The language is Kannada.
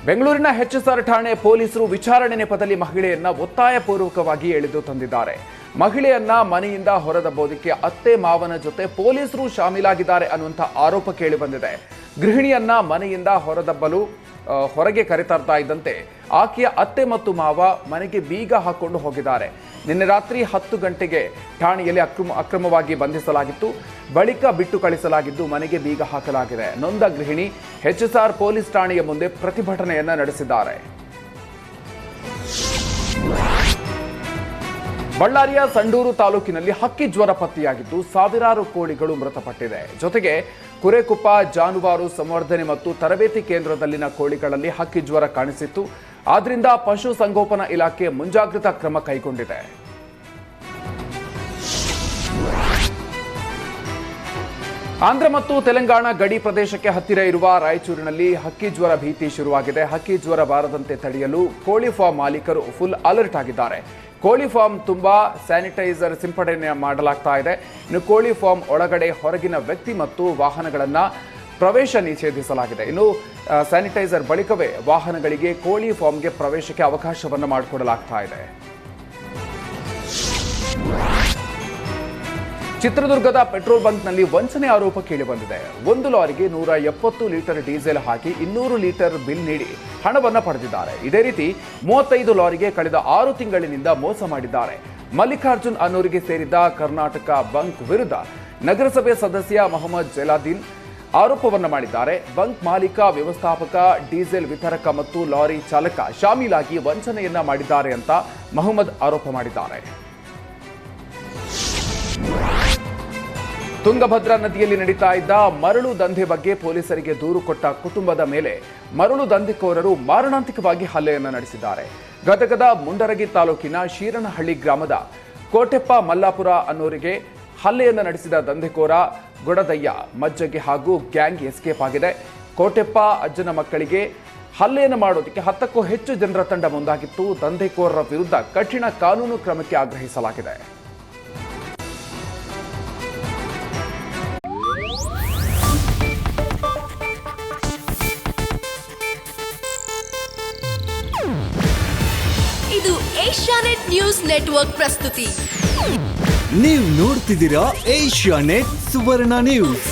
ಬೆಂಗಳೂರಿನ ಎಚ್ಎಸ್ಆರ್ ಠಾಣೆ ಪೊಲೀಸರು ವಿಚಾರಣೆ ನೆಪದಲ್ಲಿ ಮಹಿಳೆಯನ್ನ ಒತ್ತಾಯಪೂರ್ವಕವಾಗಿ ಎಳೆದು ತಂದಿದ್ದಾರೆ. ಮಹಿಳೆಯನ್ನ ಮನೆಯಿಂದ ಹೊರದಬ್ಬೋದಕ್ಕೆ ಅತ್ತೆ ಮಾವನ ಜೊತೆ ಪೊಲೀಸರು ಶಾಮೀಲಾಗಿದ್ದಾರೆ ಅನ್ನುವಂಥ ಆರೋಪ ಕೇಳಿಬಂದಿದೆ. ಗೃಹಿಣಿಯನ್ನ ಮನೆಯಿಂದ ಹೊರದಬ್ಬಲು ಹೊರಗೆ ಕರೆತರ್ತಾ ಇದ್ದಂತೆ ಆಕೆಯ ಅತ್ತೆ ಮತ್ತು ಮಾವ ಮನೆಗೆ ಬೀಗ ಹಾಕೊಂಡು ಹೋಗಿದ್ದಾರೆ. ನಿನ್ನೆ ರಾತ್ರಿ 10 ಗಂಟೆಗೆ ಠಾಣೆಯಲ್ಲಿ ಅಕ್ರಮವಾಗಿ ಬಂಧಿಸಲಾಗಿತ್ತು. ಬಳಿಕ ಬಿಟ್ಟು ಕಳಿಸಲಾಗಿದ್ದು ಮನೆಗೆ ಬೀಗ ಹಾಕಲಾಗಿದೆ. ನೊಂದ ಗೃಹಿಣಿ ಎಚ್ಎಸ್ಆರ್ ಪೊಲೀಸ್ ಠಾಣೆಯ ಮುಂದೆ ಪ್ರತಿಭಟನೆಯನ್ನ ನಡೆಸಿದ್ದಾರೆ. ಬಳ್ಳಾರಿಯ ಸಂಡೂರು ತಾಲೂಕಿನಲ್ಲಿ ಹಕ್ಕಿ ಜ್ವರ ಪತ್ತೆಯಾಗಿದ್ದು ಸಾವಿರಾರು ಕೋಳಿಗಳು ಮೃತಪಟ್ಟಿದೆ. ಜೊತೆಗೆ ಕುರೆಕುಪ್ಪ ಜಾನುವಾರು ಸಂವರ್ಧನೆ ಮತ್ತು ತರಬೇತಿ ಕೇಂದ್ರದಲ್ಲಿನ ಕೋಳಿಗಳಲ್ಲಿ ಹಕ್ಕಿ ಜ್ವರ ಕಾಣಿಸಿತ್ತು. ಆದ್ರಿಂದ ಪಶು ಸಂಗೋಪನಾ ಇಲಾಖೆ ಮುಂಜಾಗ್ರತಾ ಕ್ರಮ ಕೈಗೊಂಡಿದೆ. ಆಂಧ್ರ ಮತ್ತು ತೆಲಂಗಾಣ ಗಡಿ ಪ್ರದೇಶಕ್ಕೆ ಹತ್ತಿರ ಇರುವ ರಾಯಚೂರಿನಲ್ಲಿ ಹಕ್ಕಿ ಜ್ವರ ಭೀತಿ ಶುರುವಾಗಿದೆ. ಹಕ್ಕಿ ಜ್ವರ ಬಾರದಂತೆ ತಡೆಯಲು ಕೋಳಿ ಫಾರ್ಮ್ ಮಾಲೀಕರು ಫುಲ್ ಅಲರ್ಟ್ ಆಗಿದ್ದಾರೆ. ಕೋಳಿ ಫಾರ್ಮ್ ತುಂಬಾ ಸ್ಯಾನಿಟೈಸರ್ ಸಿಂಪಡಣೆ ಮಾಡಲಾಗ್ತಾ ಇದೆ. ಇನ್ನು ಕೋಳಿ ಫಾರ್ಮ್ ಒಳಗಡೆ ಹೊರಗಿನ ವ್ಯಕ್ತಿ ಮತ್ತು ವಾಹನಗಳನ್ನು ಪ್ರವೇಶ ನಿಷೇಧಿಸಲಾಗಿದೆ. ಇನ್ನು ಸ್ಯಾನಿಟೈಸರ್ ಬಳಿಕವೇ ವಾಹನಗಳಿಗೆ ಕೋಳಿ ಫಾರ್ಮ್ಗೆ ಪ್ರವೇಶಕ್ಕೆ ಅವಕಾಶವನ್ನು ಮಾಡಿಕೊಡಲಾಗ್ತಾ ಇದೆ. ಚಿತ್ರದುರ್ಗದ ಪೆಟ್ರೋಲ್ ಬಂಕ್ನಲ್ಲಿ ವಂಚನೆ ಆರೋಪ ಕೇಳಿಬಂದಿದೆ. ಒಂದು ಲಾರಿಗೆ 170 ಲೀಟರ್ ಡೀಸೆಲ್ ಹಾಕಿ 200 ಲೀಟರ್ ಬಿಲ್ ನೀಡಿ ಹಣವನ್ನು ಪಡೆದಿದ್ದಾರೆ. ಇದೇ ರೀತಿ 35 ಲಾರಿಗೆ ಕಳೆದ 6 ತಿಂಗಳಿನಿಂದ ಮೋಸ ಮಾಡಿದ್ದಾರೆ. ಮಲ್ಲಿಕಾರ್ಜುನ್ ಅನ್ನೋರಿಗೆ ಸೇರಿದ ಕರ್ನಾಟಕ ಬಂಕ್ ವಿರುದ್ಧ ನಗರಸಭೆ ಸದಸ್ಯ ಮೊಹಮ್ಮದ್ ಜಲಾದೀನ್ ಆರೋಪವನ್ನು ಮಾಡಿದ್ದಾರೆ. ಬಂಕ್ ಮಾಲೀಕ, ವ್ಯವಸ್ಥಾಪಕ, ಡೀಸೆಲ್ ವಿತರಕ ಮತ್ತು ಲಾರಿ ಚಾಲಕ ಶಾಮೀಲಾಗಿ ವಂಚನೆಯನ್ನ ಮಾಡಿದ್ದಾರೆ ಅಂತ ಮೊಹಮ್ಮದ್ ಆರೋಪ ಮಾಡಿದ್ದಾರೆ. ತುಂಗಭದ್ರಾ ನದಿಯಲ್ಲಿ ನಡೀತಾ ಇದ್ದ ಮರಳು ದಂಧೆ ಬಗ್ಗೆ ಪೊಲೀಸರಿಗೆ ದೂರು ಕೊಟ್ಟ ಕುಟುಂಬದ ಮೇಲೆ ಮರಳು ದಂಧೆಕೋರರು ಮಾರಣಾಂತಿಕವಾಗಿ ಹಲ್ಲೆಯನ್ನು ನಡೆಸಿದ್ದಾರೆ. ಗದಗದ ಮುಂಡರಗಿ ತಾಲೂಕಿನ ಶೀರನಹಳ್ಳಿ ಗ್ರಾಮದ ಕೋಟೆಪ್ಪ ಮಲ್ಲಾಪುರ ಅನ್ನೋರಿಗೆ ಹಲ್ಲೆಯನ್ನು ನಡೆಸಿದ ದಂಧೆಕೋರ ಗೊಡದಯ್ಯ ಮಜ್ಜಗೆ ಹಾಗೂ ಗ್ಯಾಂಗ್ ಎಸ್ಕೇಪ್ ಆಗಿದೆ. ಕೋಟೆಪ್ಪ ಅಜ್ಜನ ಮಕ್ಕಳಿಗೆ ಹಲ್ಲೆಯನ್ನು ಮಾಡೋದಕ್ಕೆ 10ಕ್ಕೂ ಹೆಚ್ಚು ಜನರ ತಂಡ ಮುಂದಾಗಿತ್ತು. ದಂಧೆಕೋರರ ವಿರುದ್ಧ ಕಠಿಣ ಕಾನೂನು ಕ್ರಮಕ್ಕೆ ಆಗ್ರಹಿಸಲಾಗಿದೆ. ಇದು ಏಷ್ಯಾನೆಟ್ ನ್ಯೂಸ್ ನೆಟ್ವರ್ಕ್ ಪ್ರಸ್ತುತಿ. ನೀವು ನೋಡ್ತಿದ್ದೀರಾ ಏಷ್ಯಾನೆಟ್ ಸುವರ್ಣ ನ್ಯೂಸ್.